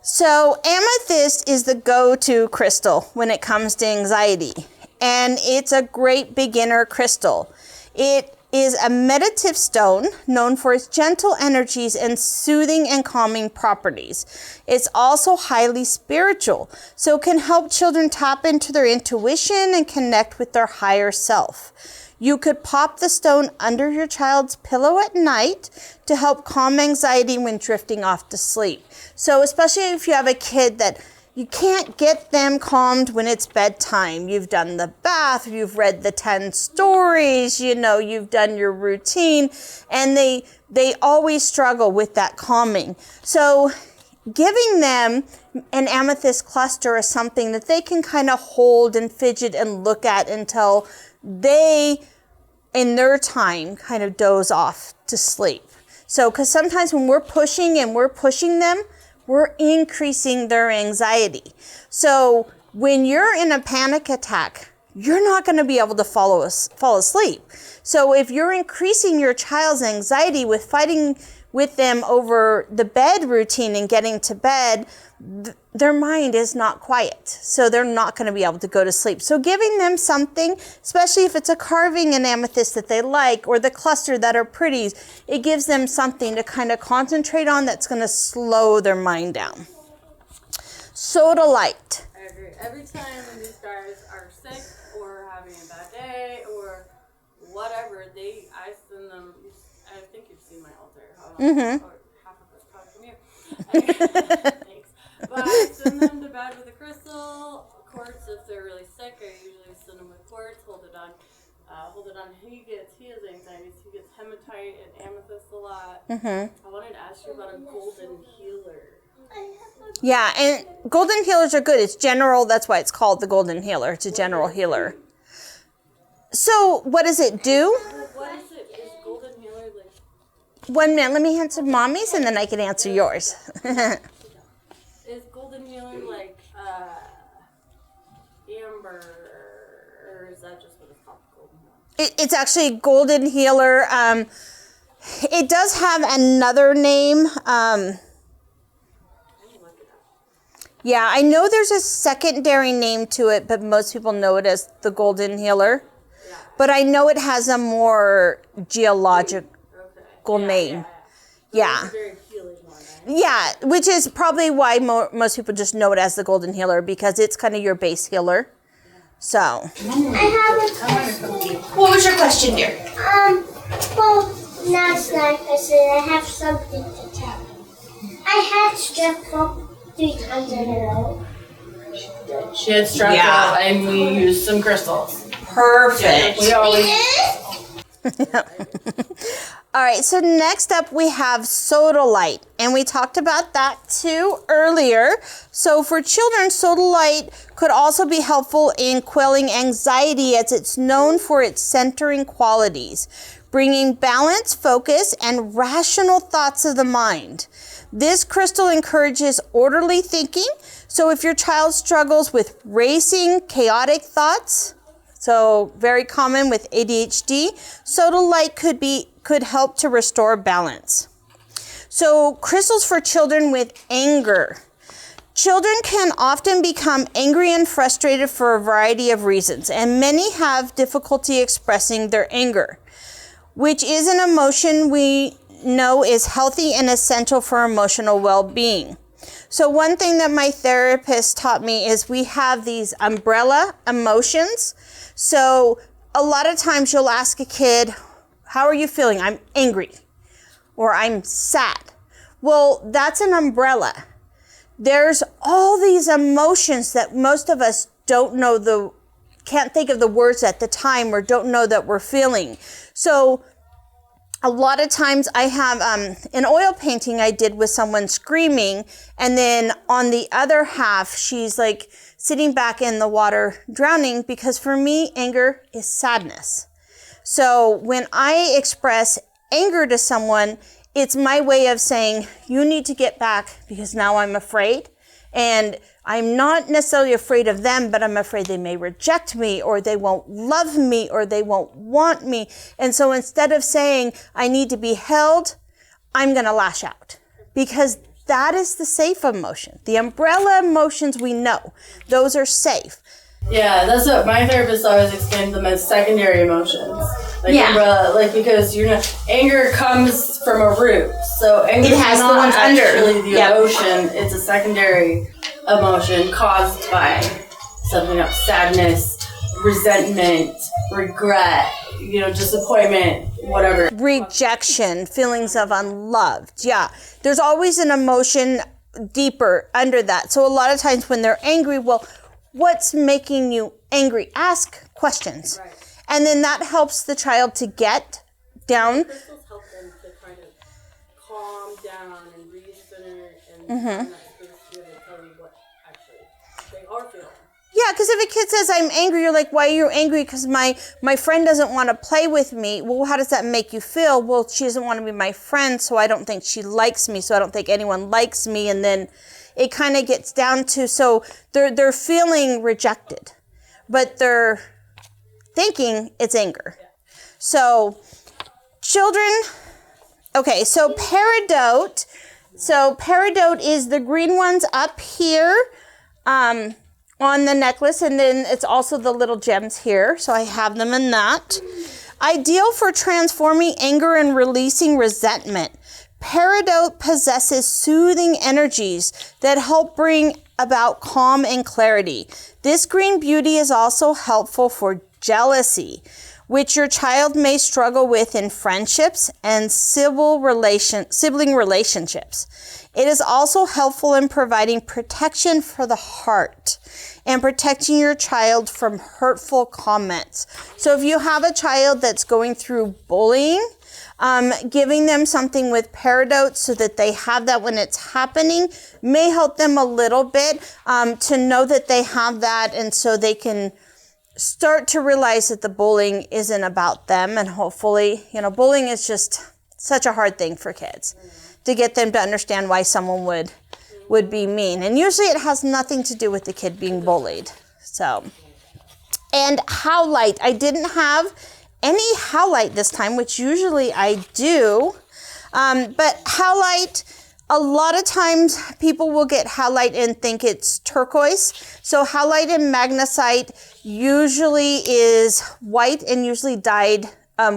So amethyst is the go-to crystal when it comes to anxiety, and it's a great beginner crystal. It is a meditative stone known for its gentle energies and soothing and calming properties. It's also highly spiritual, so it can help children tap into their intuition and connect with their higher self. You could pop the stone under your child's pillow at night to help calm anxiety when drifting off to sleep. So especially if you have a kid that you can't get them calmed when it's bedtime. You've done the bath, you've read the 10 stories, you've done your routine, and they always struggle with that calming. So giving them an amethyst cluster is something that they can kind of hold and fidget and look at until they, in their time, kind of doze off to sleep. So, because sometimes when we're pushing them, we're increasing their anxiety. So when you're in a panic attack, you're not going to be able to fall asleep. So if you're increasing your child's anxiety with fighting with them over the bed routine and getting to bed, their mind is not quiet. So they're not going to be able to go to sleep. So giving them something, especially if it's a carving in amethyst that they like, or the cluster that are pretties, it gives them something to kind of concentrate on that's going to slow their mind down. Sodalite. I agree. Every time when these guys are sick or having a bad day or whatever, I send them, I think you've seen my altar. Mm-hmm. Or half of it's probably from you. Thanks. But I send them to bed with a crystal, quartz if they're really sick. I usually send them with quartz, hold it on. He has anxieties. He gets hematite and amethyst a lot. Mm-hmm. I wanted to ask you about a golden healer. Yeah, and golden healers are good. It's general. That's why it's called the golden healer. It's a general healer. So what does it do? What is it? Is golden healer like... 1 minute. Let me answer mommy's and then I can answer yours. Is golden healer like amber, or is that just what it's called, golden healer? It's actually golden healer. It does have another name. Yeah, I know there's a secondary name to it, but most people know it as the golden healer. Yeah. But I know it has a more geological name. Yeah. It's a very healing one, right? Yeah, which is probably why most people just know it as the golden healer, because it's kind of your base healer. So. I have a question. What was your question, dear? Well, last night I said I have something to tell. I had strep throat 3 times in a row. She had strep throat, and we used some crystals. Perfect. We always. All right, so next up we have sodalite, and we talked about that too earlier. So for children, sodalite could also be helpful in quelling anxiety, as it's known for its centering qualities, bringing balance, focus, and rational thoughts of the mind. This crystal encourages orderly thinking, so if your child struggles with racing, chaotic thoughts, so very common with ADHD, sodalite could help to restore balance. So crystals for children with anger. Children can often become angry and frustrated for a variety of reasons, and many have difficulty expressing their anger, which is an emotion we know is healthy and essential for emotional well-being. So one thing that my therapist taught me is we have these umbrella emotions. So a lot of times you'll ask a kid, how are you feeling? I'm angry, or I'm sad. Well, that's an umbrella. There's all these emotions that most of us can't think of the words at the time, or don't know that we're feeling. So a lot of times I have an oil painting I did with someone screaming, and then on the other half, she's like sitting back in the water drowning, because for me, anger is sadness. So when I express anger to someone, it's my way of saying, you need to get back, because now I'm afraid. And I'm not necessarily afraid of them, but I'm afraid they may reject me, or they won't love me, or they won't want me. And so instead of saying, I need to be held, I'm going to lash out, because that is the safe emotion. The umbrella emotions we know, those are safe. Yeah, that's what my therapist always explains them as secondary emotions. like umbrella, like because anger comes from a root. So anger It has is the not ones under. actually the emotion. It's a secondary emotion caused by something else: sadness, resentment, regret, disappointment, whatever. Rejection, feelings of unloved. Yeah. There's always an emotion deeper under that. So a lot of times when they're angry, well, what's making you angry? Ask questions. Right. And then that helps the child to get down. Crystals help them to kind of calm down and recenter and find that space to be able to tell you what actually they are feeling. Yeah, because if a kid says, I'm angry, you're like, why are you angry? Because my friend doesn't want to play with me. Well, how does that make you feel? Well, she doesn't want to be my friend, so I don't think she likes me, so I don't think anyone likes me. And then it kind of gets down to, so they're feeling rejected, but they're thinking it's anger. So children, okay, so peridot. So peridot is the green ones up here, on the necklace, and then it's also the little gems here, so I have them in that. Ideal for transforming anger and releasing resentment. Peridot possesses soothing energies that help bring about calm and clarity. This green beauty is also helpful for jealousy, which your child may struggle with in friendships and sibling relationships. It is also helpful in providing protection for the heart and protecting your child from hurtful comments. So if you have a child that's going through bullying, giving them something with peridot so that they have that when it's happening may help them a little bit to know that they have that, and so they can start to realize that the bullying isn't about them. And hopefully, bullying is just such a hard thing for kids to get them to understand why someone would be mean. And usually it has nothing to do with the kid being bullied. So, and howlite. I didn't have any howlite this time, which usually I do. But howlite, a lot of times people will get howlite and think it's turquoise. So howlite and magnesite usually is white and usually dyed,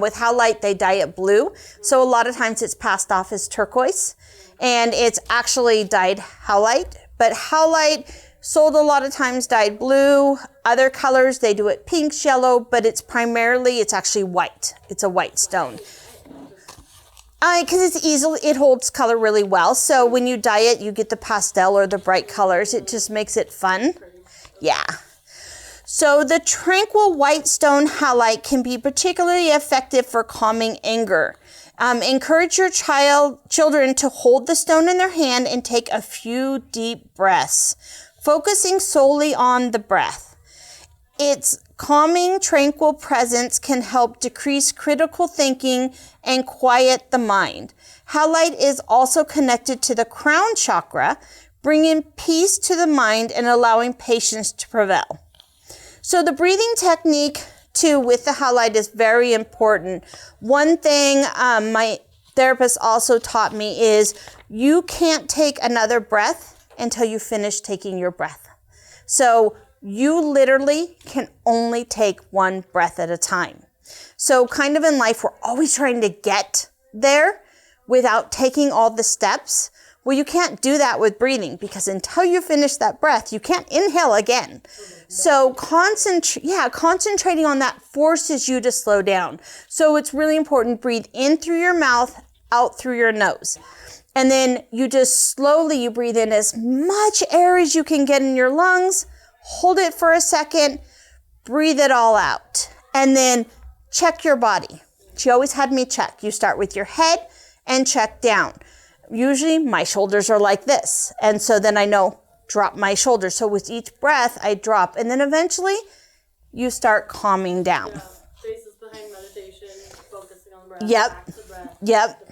with howlite they dye it blue. So a lot of times it's passed off as turquoise and it's actually dyed howlite. But howlite sold a lot of times dyed blue. Other colors, they do it pink, yellow, but it's actually white. It's a white stone. Because it holds color really well. So when you dye it, you get the pastel or the bright colors. It just makes it fun. Yeah. So the tranquil white stone howlite can be particularly effective for calming anger. Encourage your children to hold the stone in their hand and take a few deep breaths, focusing solely on the breath. Its calming, tranquil presence can help decrease critical thinking and quiet the mind. Howlite is also connected to the crown chakra, bringing peace to the mind and allowing patience to prevail. So the breathing technique too with the howlite is very important. One thing my therapist also taught me is you can't take another breath until you finish taking your breath. So you literally can only take one breath at a time. So kind of in life, we're always trying to get there without taking all the steps. Well, you can't do that with breathing because until you finish that breath, you can't inhale again. So concentrating on that forces you to slow down. So it's really important, breathe in through your mouth, out through your nose. And then you breathe in as much air as you can get in your lungs, hold it for a second, breathe it all out. And then check your body. She always had me check. You start with your head and check down. Usually my shoulders are like this. And so then I know, drop my shoulders. So with each breath, I drop. And then eventually you start calming down. Yeah. Faces behind meditation, focusing on the breath. Yep.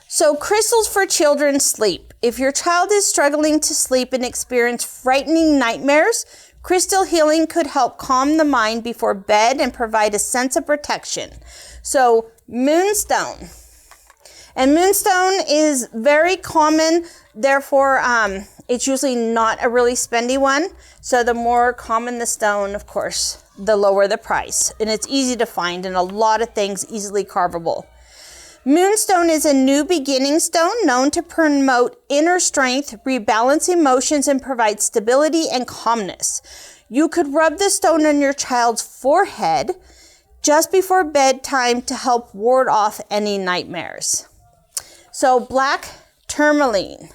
So crystals for children's sleep. If your child is struggling to sleep and experience frightening nightmares, crystal healing could help calm the mind before bed and provide a sense of protection. So moonstone. And moonstone is very common, therefore it's usually not a really spendy one. So the more common the stone, of course, the lower the price. And it's easy to find, and a lot of things easily carvable. Moonstone is a new beginning stone known to promote inner strength, rebalance emotions, and provide stability and calmness. You could rub the stone on your child's forehead just before bedtime to help ward off any nightmares. So black tourmaline.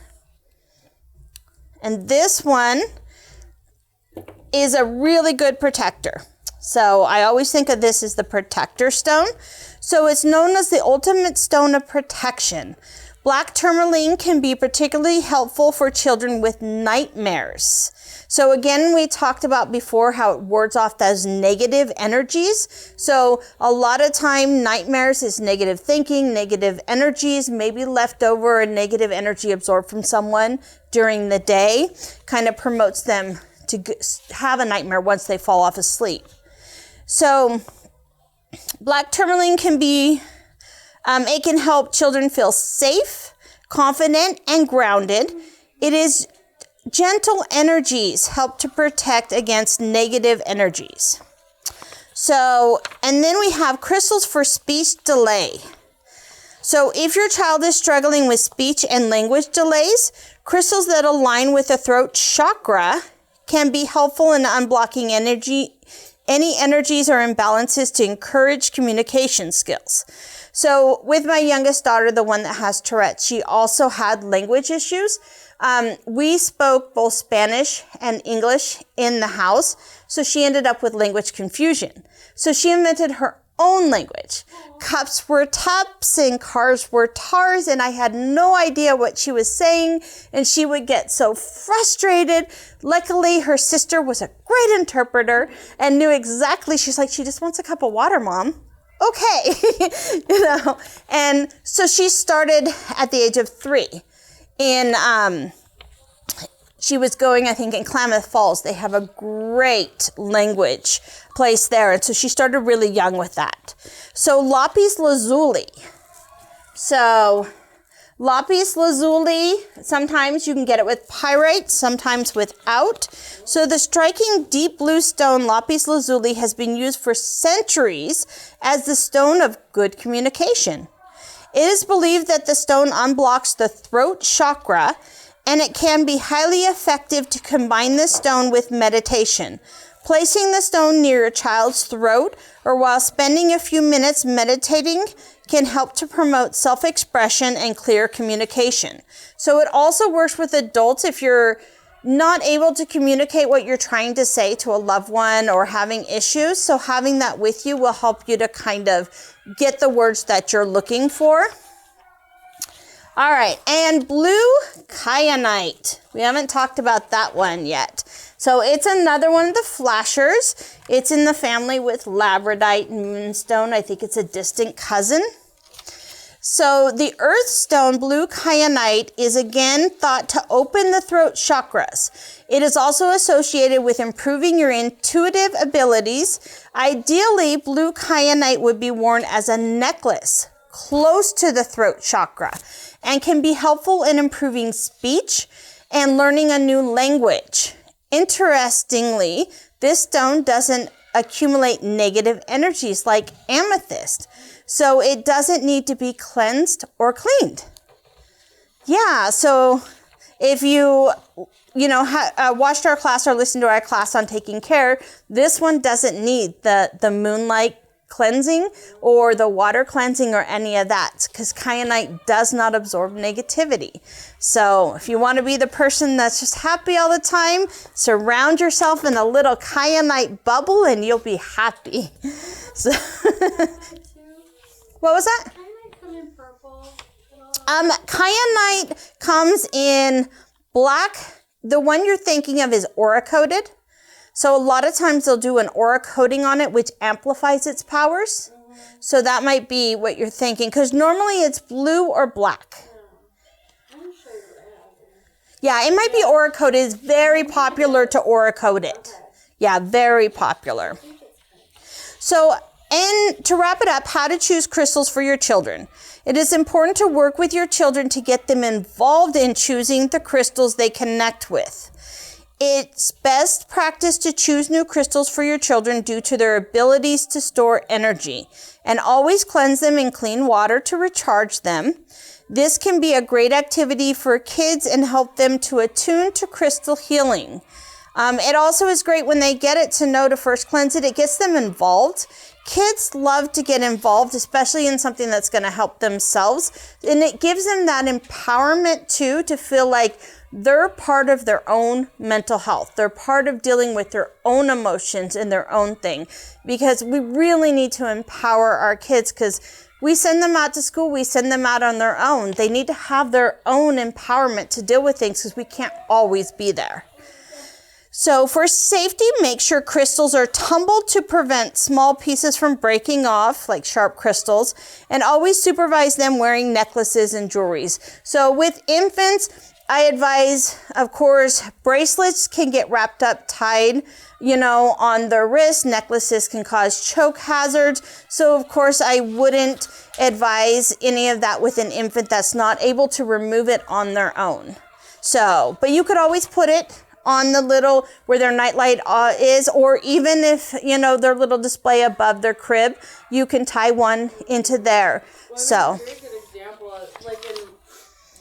And this one is a really good protector. So I always think of this as the protector stone. So it's known as the ultimate stone of protection. Black tourmaline can be particularly helpful for children with nightmares. So again, we talked about before how it wards off those negative energies. So a lot of time nightmares is negative thinking, negative energies, maybe leftover and negative energy absorbed from someone during the day, kind of promotes them to have a nightmare once they fall off asleep. So black tourmaline can be, it can help children feel safe, confident, and grounded. It is gentle energies help to protect against negative energies. So, and then we have crystals for speech delay. So if your child is struggling with speech and language delays, crystals that align with the throat chakra can be helpful in unblocking any energies or imbalances to encourage communication skills. So with my youngest daughter, the one that has Tourette's, she also had language issues. We spoke both Spanish and English in the house, so she ended up with language confusion. So she invented her own language. Cups were tups and cars were tars, and I had no idea what she was saying, and she would get so frustrated. Luckily, her sister was a great interpreter and knew exactly. She's like, she just wants a cup of water, Mom. Okay. And so she started at the age of 3 she was going, I think, in Klamath Falls. They have a great language place there. And so she started really young with that. So lapis lazuli. So lapis lazuli, sometimes you can get it with pyrite, sometimes without. So the striking deep blue stone lapis lazuli has been used for centuries as the stone of good communication. It is believed that the stone unblocks the throat chakra, and it can be highly effective to combine the stone with meditation. Placing the stone near your child's throat or while spending a few minutes meditating can help to promote self-expression and clear communication. So it also works with adults if you're not able to communicate what you're trying to say to a loved one or having issues. So having that with you will help you to kind of get the words that you're looking for. All right, and blue kyanite. We haven't talked about that one yet. So it's another one of the flashers. It's in the family with labradorite and moonstone. I think it's a distant cousin. So the earth stone, blue kyanite, is again thought to open the throat chakras. It is also associated with improving your intuitive abilities. Ideally, blue kyanite would be worn as a necklace close to the throat chakra and can be helpful in improving speech and learning a new language. Interestingly, this stone doesn't accumulate negative energies like amethyst, so it doesn't need to be cleansed or cleaned. Yeah, so if you watched our class or listened to our class on taking care, this one doesn't need the moonlight cleansing or the water cleansing or any of that, because kyanite does not absorb negativity. So if you want to be the person that's just happy all the time, surround yourself in a little kyanite bubble and you'll be happy. So what was that? Kyanite come in purple. Kyanite comes in black. The one you're thinking of is aura coated. So a lot of times they'll do an aura coating on it, which amplifies its powers. So that might be what you're thinking, because normally it's blue or black. Yeah, it might be aura coated. It's very popular to aura coat it. Yeah, very popular. So, and to wrap it up, how to choose crystals for your children. It is important to work with your children to get them involved in choosing the crystals they connect with. It's best practice to choose new crystals for your children due to their abilities to store energy, and always cleanse them in clean water to recharge them. This can be a great activity for kids and help them to attune to crystal healing. It also is great when they get it to know to first cleanse it. It gets them involved. Kids love to get involved, especially in something that's going to help themselves. And it gives them that empowerment too, to feel like they're part of their own mental health. They're part of dealing with their own emotions and their own thing. Because we really need to empower our kids, because we send them out to school, we send them out on their own. They need to have their own empowerment to deal with things, because we can't always be there. So for safety, make sure crystals are tumbled to prevent small pieces from breaking off, like sharp crystals, and always supervise them wearing necklaces and jewelries. So with infants, I advise, of course, bracelets can get wrapped up tied, on their wrists. Necklaces can cause choke hazards. So of course, I wouldn't advise any of that with an infant that's not able to remove it on their own. So, but you could always put it on the little, where their nightlight is, or even if, their little display above their crib, you can tie one into there. Well, here's an example of, like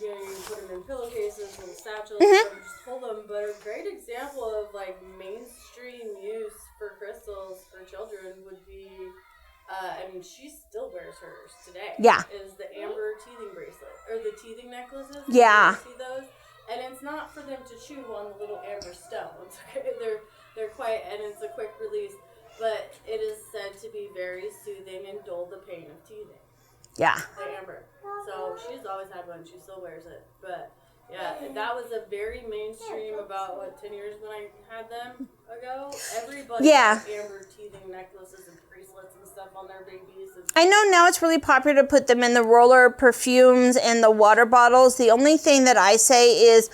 you put them in pillowcases and satchels, and just hold them, but a great example of like mainstream use for crystals for children would be, she still wears hers today. Yeah. Is the amber teething bracelet, or the teething necklaces. Yeah. You see those? And it's not for them to chew on the little amber stones. They're quiet and it's a quick release, but it is said to be very soothing and dull the pain of teething. Yeah. The amber. So she's always had one. She still wears it. But yeah, that was a very mainstream about 10 years when I had them ago. Everybody had amber teething necklaces and bracelets and stuff on their babies. I know now it's really popular to put them in the roller perfumes and the water bottles. The only thing that I say is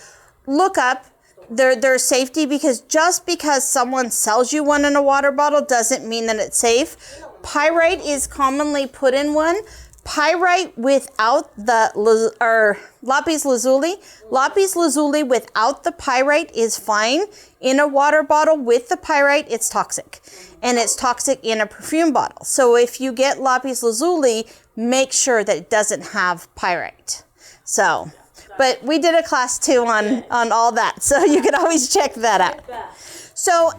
look up their safety, because just because someone sells you one in a water bottle doesn't mean that it's safe. Pyrite is commonly put in one. Pyrite without lapis lazuli. Lapis lazuli without the pyrite is fine. In a water bottle with the pyrite, it's toxic. And it's toxic in a perfume bottle. So if you get lapis lazuli, make sure that it doesn't have pyrite. So, but we did a class too on all that. So you can always check that out. So